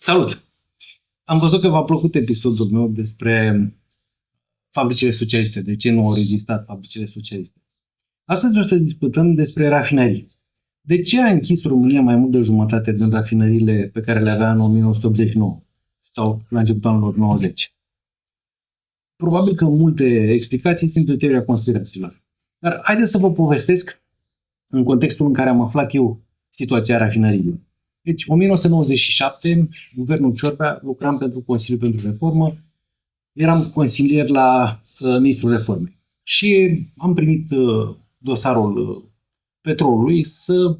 Salut! Am văzut că v-a plăcut episodul meu despre fabricile socialiste, de ce nu au rezistat fabricile socialiste. Astăzi o să discutăm despre rafinării. De ce a închis România mai mult de jumătate din rafinăriile pe care le avea în 1989 sau la începutul anilor 90? Probabil că multe explicații țin de teoria conspirațiilor. Dar haideți să vă povestesc în contextul în care am aflat eu situația rafinăriilor. Deci, 1997, guvernul Ciorbea, lucram pentru Consiliul pentru Reformă, eram consilier la Ministrul Reformei. Și am primit dosarul petrolului să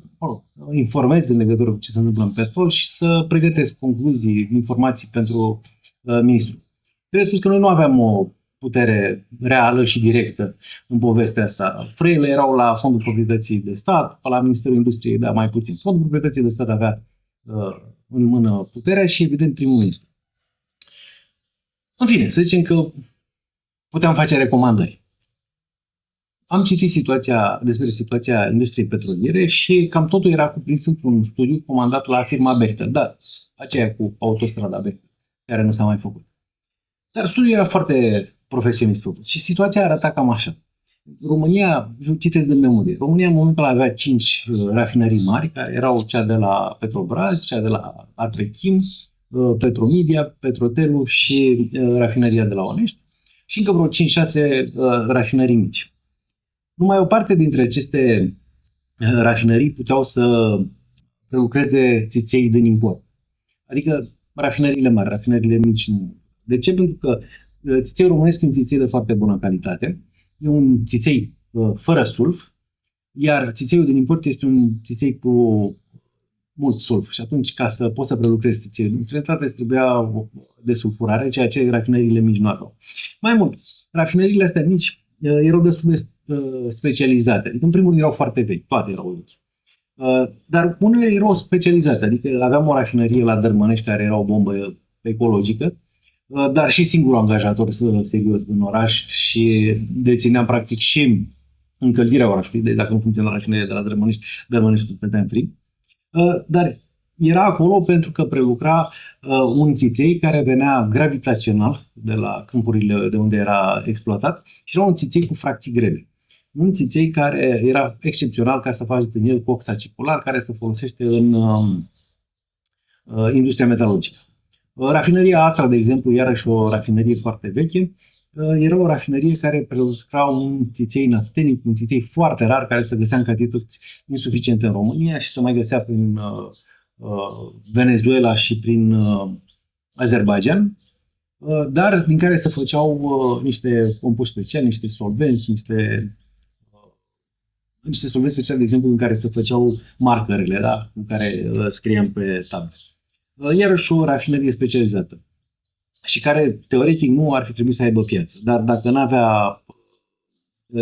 informez în legătură cu ce se întâmplă în petrol și să pregătesc concluzii, informații pentru ministru. Trebuie spus că noi nu aveam o putere reală și directă în povestea asta. Frâiele erau la Fondul Proprietății de Stat, la Ministerul Industriei, dar mai puțin. Fondul Proprietății de Stat avea în mână puterea și, evident, primul ministru. În fine, să zicem că puteam face recomandări. Am citit despre situația industriei petroliere și cam totul era cuprins într-un studiu comandat la firma Bechtel, da, aceea cu autostrada Bechtel, care nu s-a mai făcut. Dar studiul era foarte profesionist făcut și situația arăta cam așa. România, citesc din memorie, România în momentul ăla avea 5 rafinării mari, care erau cea de la Petrobras, cea de la Arpechim, Petromedia, Petrotelu și rafinăria de la Onești și încă vreo 5-6 rafinării mici. Numai o parte dintre aceste rafinării puteau să prelucreze țiței din import. Adică rafinăriile mari, rafinăriile mici nu. De ce? Pentru că țițeiul românesc e un țiței de foarte bună calitate. E un țiței fără sulf, iar țițeiul din import este un țiței cu mult sulf. Și atunci, ca să poți să prelucrezi țițeiul din străinătate, îți trebuia desulfurare, ceea ce rafinăriile mici nu aveau. Mai mult, rafinăriile astea mici erau destul de specializate. Adică, în primul rând, erau foarte vechi. Toate erau vechi. Dar unele erau specializate. Adică aveam o rafinărie la Dărmănești care era o bombă ecologică, dar și singurul angajator serios din oraș și deținea practic și încălzirea orașului. Deci dacă nu funcționa rafinăria de la Dărmănești stătea în frig. Dar era acolo pentru că prelucra un țiței care venea gravitațional de la câmpurile de unde era exploatat și era un țiței cu fracții grele. Un țiței care era excepțional ca să faci din el cox acicular, care se folosește în industria metalurgică. Rafinăria Astra, de exemplu, iarăși o rafinărie foarte veche, era o rafinărie care prelucra un țiței naftenic, un țiței foarte rar, care se găsea în cantități insuficiente în România și se mai găsea prin Venezuela și prin Azerbaijan, dar din care se făceau niște compuși speciali, niște solvenți, niște solvenți speciali, de exemplu, în care se făceau markerele, da? Cu care scriam pe tablet. Iarăși o rafinărie specializată și care, teoretic, nu ar fi trebuit să aibă piață. Dar dacă n-avea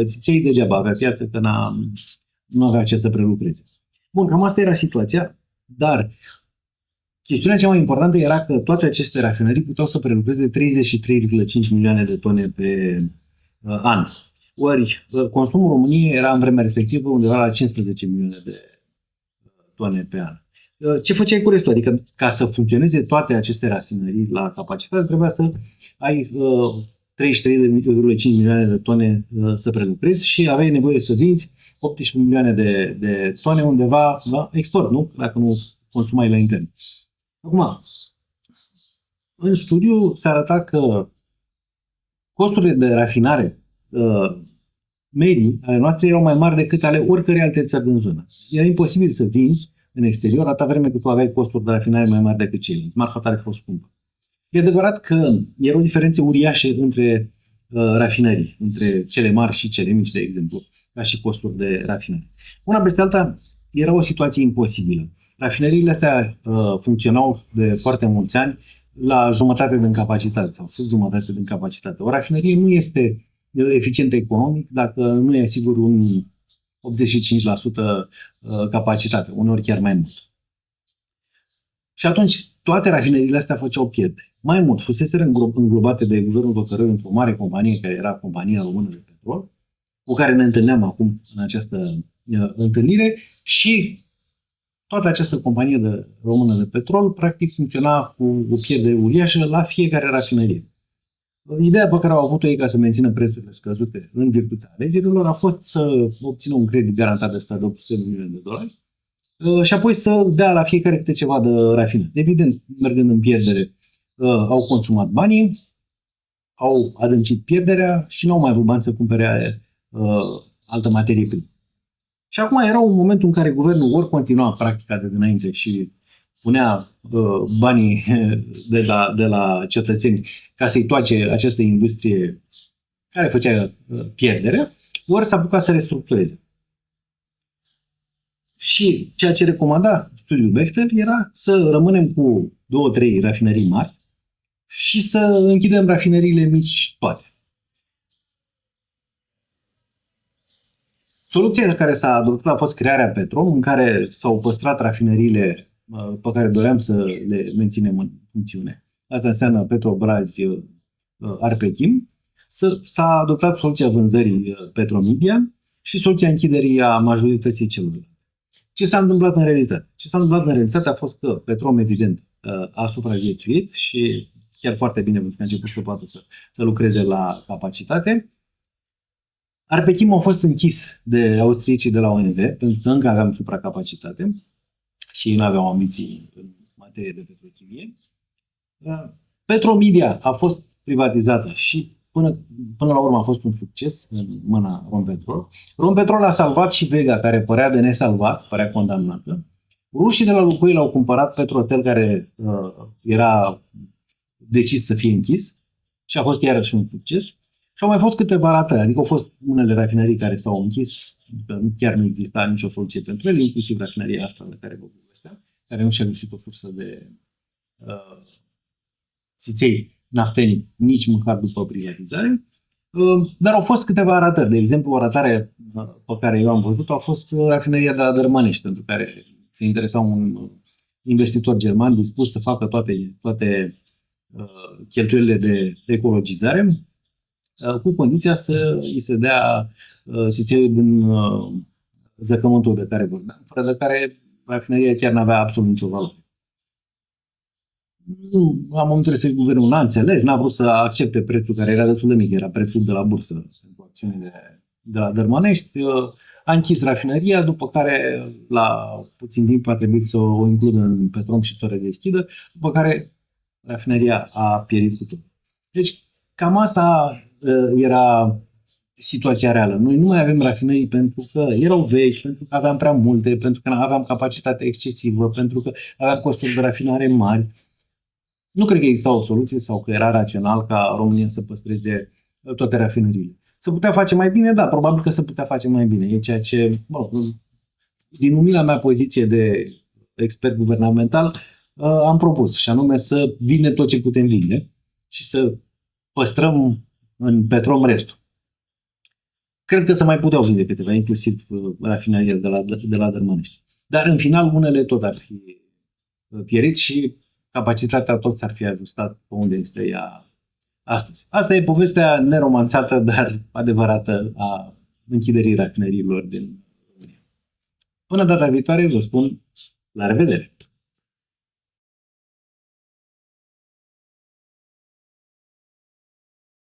țiței, degeaba avea piață, că nu avea ce să prelucreze. Bun, cam asta era situația, dar chestiunea cea mai importantă era că toate aceste rafinării puteau să prelucreze 33,5 milioane de tone pe an. Ori consumul României era în vremea respectivă undeva la 15 milioane de tone pe an. Ce făceai cu restul? Adică ca să funcționeze toate aceste rafinării la capacitate, trebuia să ai 33,5 milioane de tone să prelucrezi și aveai nevoie să vinzi 18 milioane de tone undeva la export, nu? Dacă nu consumai la intern. Acum, în studiu se arăta că costurile de rafinare medii ale noastre erau mai mari decât ale oricărei alte țări din zonă. Era imposibil să vinzi în exterior, atâta vreme cât tu aveai costuri de rafinare mai mari decât ceilalți. Marfa tare fost scumpă. E adevărat că erau diferențe uriașe între rafinării, între cele mari și cele mici, de exemplu, ca și costuri de rafinare. Una peste alta era o situație imposibilă. Rafinăriile astea funcționau de foarte mulți ani la jumătate din capacitate sau sub jumătate din capacitate. O rafinărie nu este eficientă economic dacă nu e sigur un 85% capacitate, uneori chiar mai mult. Și atunci toate rafinăriile astea făceau pierderi. Mai mult, fuseseră înglobate de guvernul Văcăreanu într-o mare companie, care era Compania Română de Petrol, cu care ne întâlneam acum în această întâlnire și toată această companie română de petrol practic funcționa cu o pierdere uriașă la fiecare rafinerie. Ideea pe care au avut-o ei ca să mențină prețurile scăzute în virtutea alegerilor a fost să obțină un credit garantat de stat de 800 de milioane de dolari și apoi să dea la fiecare câte ceva de rafinat. Evident, mergând în pierdere, au consumat banii, au adâncit pierderea și nu au mai avut bani să cumpere altă materie primă. Și acum era un moment în care guvernul ori continua practica de dinainte și punea banii de la cetățeni ca să-i toace această industrie care făcea pierdere, ori s-a apucat să restructureze. Și ceea ce recomanda studiul Bechtel era să rămânem cu 2-3 rafinării mari și să închidem rafinăriile mici toate. Soluția care s-a adoptat a fost crearea Petrom, în care s-au păstrat rafinăriile pe care doream să le menținem în funcțiune. Asta înseamnă Petrobrazi, Arpechim. S-a adoptat soluția vânzării Petromedia și soluția închiderii a majorității celorlalte. Ce s-a întâmplat în realitate? Ce s-a întâmplat în realitate a fost că Petrom, evident, a supraviețuit și chiar foarte bine, pentru că a început să poată să lucreze la capacitate. Arpechim a fost închis de austriecii de la OMV, pentru că încă aveam supracapacitate și ei nu aveau ambiții în materie de petrochimie. Petromedia a fost privatizată și până la urmă a fost un succes în mâna Rompetrol. Rompetrol a salvat și Vega, care părea de nesalvat, părea condamnată. Rușii de la Lukoil au cumpărat Petrotel, care era decis să fie închis și a fost iarăși un succes. Și au mai fost câteva ratări, adică au fost unele rafinării care s-au închis, că chiar nu exista nicio soluție pentru ele, inclusiv rafineria asta de care vă povesteam, care nu și-a găsit o sursă de țiței naftenic nici măcar după privatizare. Dar au fost câteva ratări. De exemplu, o ratare pe care eu am văzut-o a fost rafineria de la Dărmănești, pentru care se interesa un investitor german dispus să facă toate cheltuielile de ecologizare, cu condiția să îi se dea țițeiul din zăcământul de care vorbeam, fără de care rafineria chiar n-avea absolut nicio valoare. La momentul respectiv, guvernul n-a înțeles, n-a vrut să accepte prețul care era destul de mic, era prețul de la bursă pentru acțiunile de la Dărmănești. A închis rafineria, după care la puțin timp a trebuit să o includă în Petrom și să o redeschidă, după care rafineria a pierit cu tot. Deci cam asta era situația reală. Noi nu mai avem rafinării pentru că erau vechi, pentru că aveam prea multe, pentru că aveam capacitate excesivă, pentru că aveam costuri de rafinare mari. Nu cred că exista o soluție sau că era rațional ca România să păstreze toate rafinăriile. Se putea face mai bine? Da, probabil că se putea face mai bine. E ceea ce, din umila mea poziție de expert guvernamental, am propus, și anume să vindem tot ce putem vinde și să păstrăm în Petrom restul. Cred că se mai puteau vinde câteva, inclusiv rafinăria de la Dărmănești. Dar în final unele tot ar fi pierit și capacitatea tot s-ar fi ajustat pe unde este ea astăzi. Asta e povestea neromanțată, dar adevărată a închiderii rafineriilor din România. Până data viitoare vă spun la revedere!